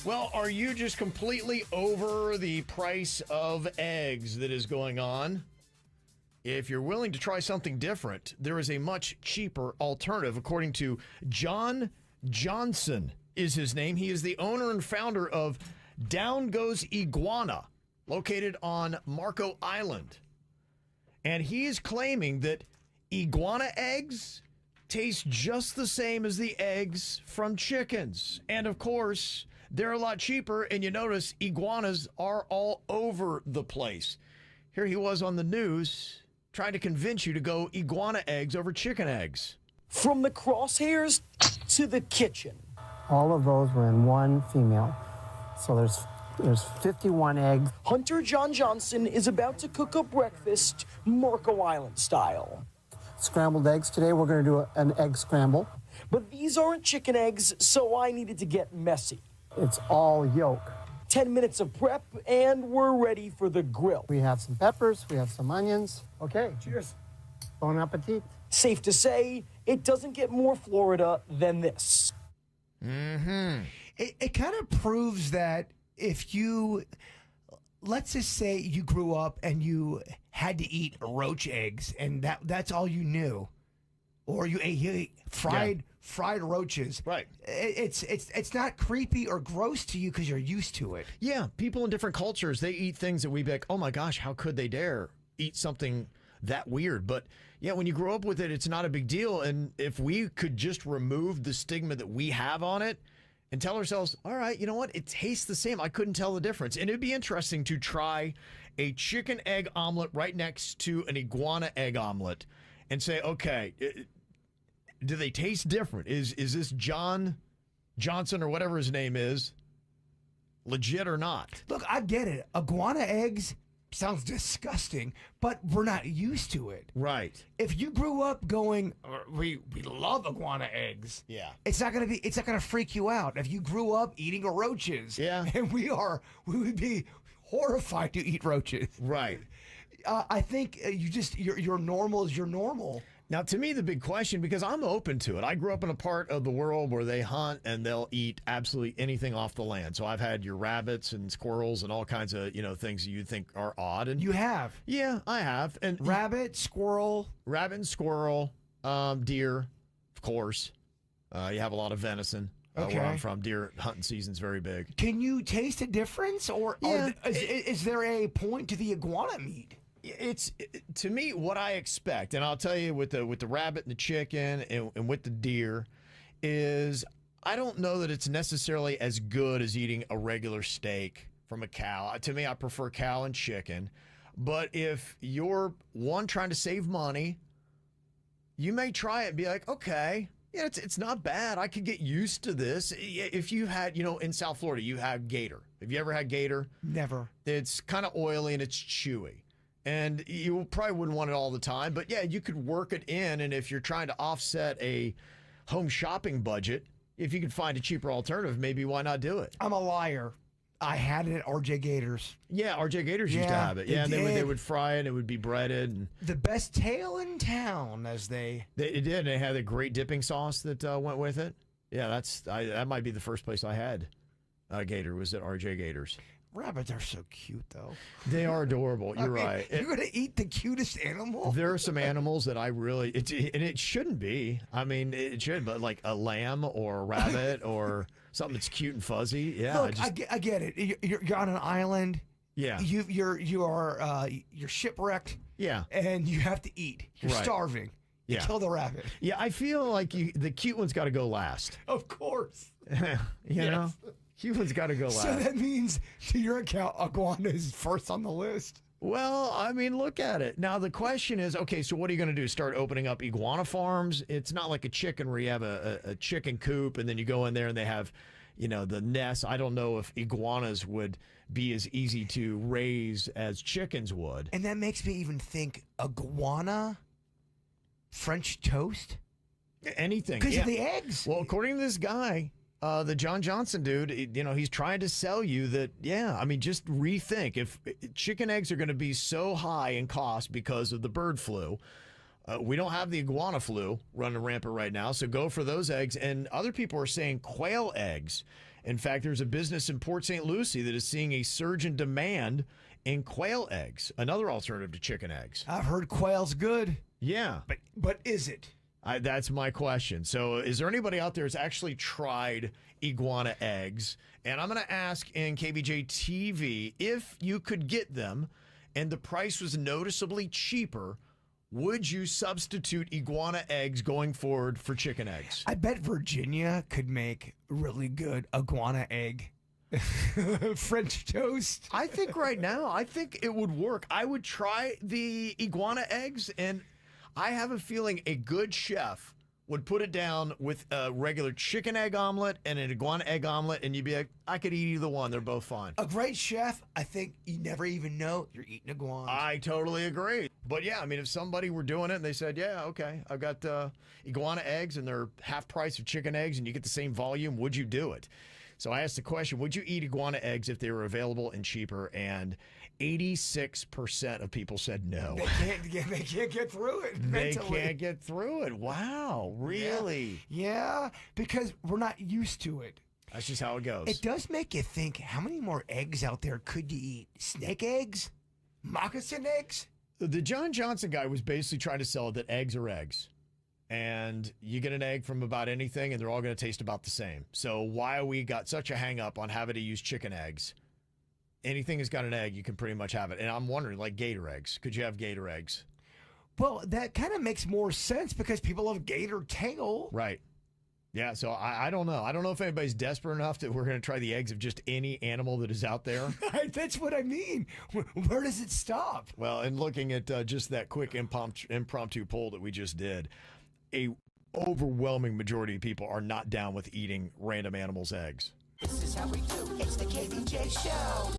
Well, are you just completely over the price of eggs that is going on? If you're willing to try something different, there is a much cheaper alternative. According to John Johnson is his name. He is the owner and founder of Down Goes Iguana, located on Marco Island. And he is claiming that iguana eggs taste just the same as the eggs from chickens. And of course, they're a lot cheaper, and you notice iguanas are all over the place. Here he was on the news trying to convince you to go iguana eggs over chicken eggs. From the crosshairs to the kitchen. All of those were in one female. So there's 51 eggs. Hunter John Johnson is about to cook up breakfast Marco Island style. Scrambled eggs. Today we're going to do an egg scramble. But these aren't chicken eggs, so I needed to get messy. It's all yolk. 10 minutes of prep, and we're ready for the grill. We have some peppers, we have some onions. Okay, cheers. Bon appetit. Safe to say, it doesn't get more Florida than this. It kind of proves that if you, let's just say you grew up and you had to eat roach eggs and that's all you knew, or you ate fried roaches. Right. It's not creepy or gross to you because you're used to it. Yeah, people in different cultures, they eat things that we be like, oh my gosh, how could they dare eat something that weird? But yeah, when you grow up with it, it's not a big deal. And if we could just remove the stigma that we have on it and tell ourselves, all right, you know what? It tastes the same. I couldn't tell the difference. And it'd be interesting to try a chicken egg omelet right next to an iguana egg omelet and say, okay, do they taste different? Is this John Johnson or whatever his name is legit or not? Look, I get it. Iguana eggs sounds disgusting, but we're not used to it. Right. If you grew up going, we love iguana eggs. Yeah. It's not gonna freak you out. If you grew up eating roaches. Yeah. And we would be horrified to eat roaches. Right. I think your normal is your normal. Now, to me, the big question, because I'm open to it. I grew up in a part of the world where they hunt and they'll eat absolutely anything off the land. So I've had your rabbits and squirrels and all kinds of, things that you'd think are odd. And You have. yeah, I have. And Rabbit, squirrel. Deer, of course. You have a lot of venison. Okay. Where I'm from, deer hunting season's very big. Can you taste a difference, or Yeah. is there a point to the iguana meat? It's to me what I expect, and I'll tell you with the rabbit and the chicken and with the deer is I don't know that it's necessarily as good as eating a regular steak from a cow. To me, I prefer cow and chicken. But if you're trying to save money, you may try it and be like, okay, yeah, it's not bad. I could get used to this. If you had, in South Florida, you have gator. Have you ever had gator? Never. It's kind of oily and it's chewy. And you probably wouldn't want it all the time, but yeah, you could work it in. And if you're trying to offset a home shopping budget, if you could find a cheaper alternative, maybe why not do it? I'm a liar. I had it at RJ Gators. Yeah, RJ Gators used to have it. Yeah, and they would fry it, and it would be breaded. And the best tail in town, as they did. They had a great dipping sauce that went with it. Yeah, that might be the first place I had gator was at RJ Gators. Rabbits are so cute, though. They are adorable. You're right. You're going to eat the cutest animal? There are some animals that I really, and it shouldn't be. I mean, it should, but like a lamb or a rabbit or something that's cute and fuzzy. Yeah. Look, I get it. You're on an island. Yeah. You're shipwrecked. Yeah. And you have to eat. You're starving. You kill the rabbit. Yeah, I feel like the cute one's got to go last. Of course. you know? Cute one's got to go last. So that means, to your account, iguana is first on the list. Well, I mean, look at it. Now, the question is, okay, so what are you going to do? Start opening up iguana farms? It's not like a chicken where you have a chicken coop and then you go in there and they have, the nest. I don't know if iguanas would be as easy to raise as chickens would. And that makes me even think iguana French toast? Anything. Because of the eggs. Well, according to this guy, the John Johnson dude, he's trying to sell you that, just rethink. If chicken eggs are going to be so high in cost because of the bird flu, we don't have the iguana flu running rampant right now, so go for those eggs. And other people are saying quail eggs. In fact, there's a business in Port St. Lucie that is seeing a surge in demand in quail eggs, another alternative to chicken eggs. I've heard quail's good, Yeah, but is it? that's my question. So is there anybody out there who's actually tried iguana eggs? And I'm going to ask in KBJ TV, if you could get them and the price was noticeably cheaper, would you substitute iguana eggs going forward for chicken eggs? I bet Virginia could make really good iguana egg French toast. I think right now, I think it would work. I would try the iguana eggs, and I have a feeling a good chef would put it down with a regular chicken egg omelet and an iguana egg omelet, and you'd be like, I could eat either one. They're both fine. A great chef, I think you never even know you're eating iguana. I totally agree. But yeah, I mean, if somebody were doing it and they said, yeah, okay, I've got iguana eggs and they're half price of chicken eggs and you get the same volume, would you do it? So I asked the question, would you eat iguana eggs if they were available and cheaper? And 86% of people said no. They can't get through it mentally. They can't get through it. Wow, really? Yeah, because we're not used to it. That's just how it goes. It does make you think, how many more eggs out there could you eat? Snake eggs? Moccasin eggs? The John Johnson guy was basically trying to sell it that eggs are eggs. And you get an egg from about anything, and they're all going to taste about the same. So why we got such a hang up on having to use chicken eggs? Anything that's got an egg, you can pretty much have it. And I'm wondering, like gator eggs. Could you have gator eggs? Well, that kind of makes more sense because people love gator tail. Right. Yeah, so I don't know. I don't know if anybody's desperate enough that we're going to try the eggs of just any animal that is out there. That's what I mean. Where does it stop? Well, and looking at just that quick impromptu poll that we just did, a overwhelming majority of people are not down with eating random animals' eggs. This is how we do. It's the KBJ Show.